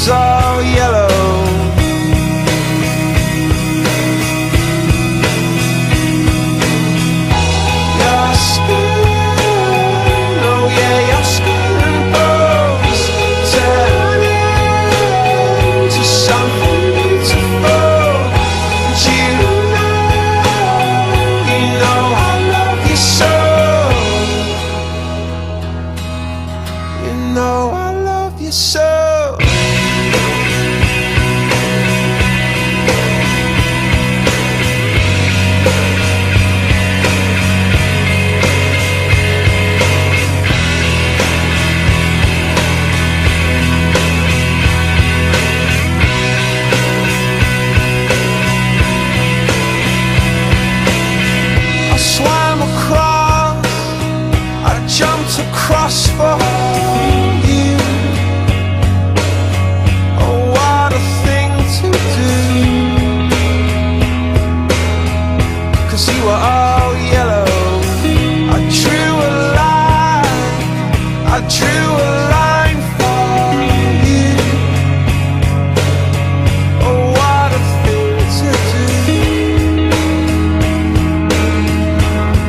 was all yellow. Your skin, oh yeah, your skin and bones turn into something beautiful. And you know I love you so. You know I love you so. Jumped across for you. Oh, what a thing to do. 'Cause you were all yellow. I drew a line, I drew a line for you. Oh, what a thing to do.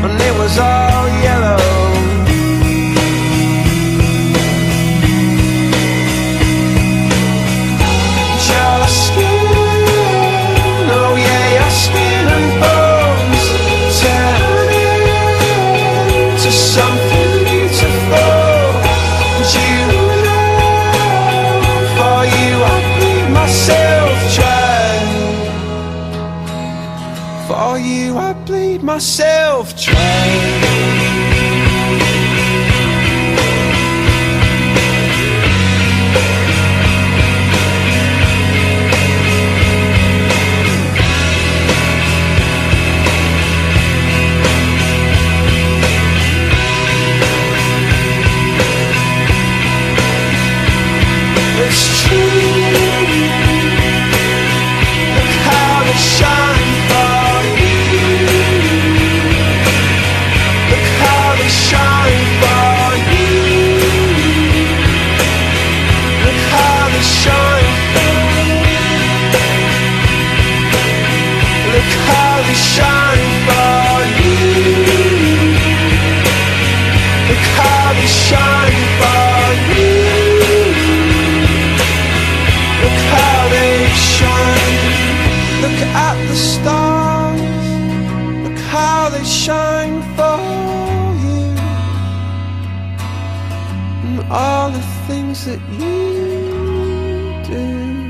And it was all yellow. Something beautiful. And you know, for you I bleed myself dry. For you I bleed myself dry. It's true. Look how they shine for you. Look how they shine for you. Look how they shine for you. Look how they shine for you. Look how they shine for you. Look how they shine. Look at the stars. Look how they shine for you. And all the things that you do.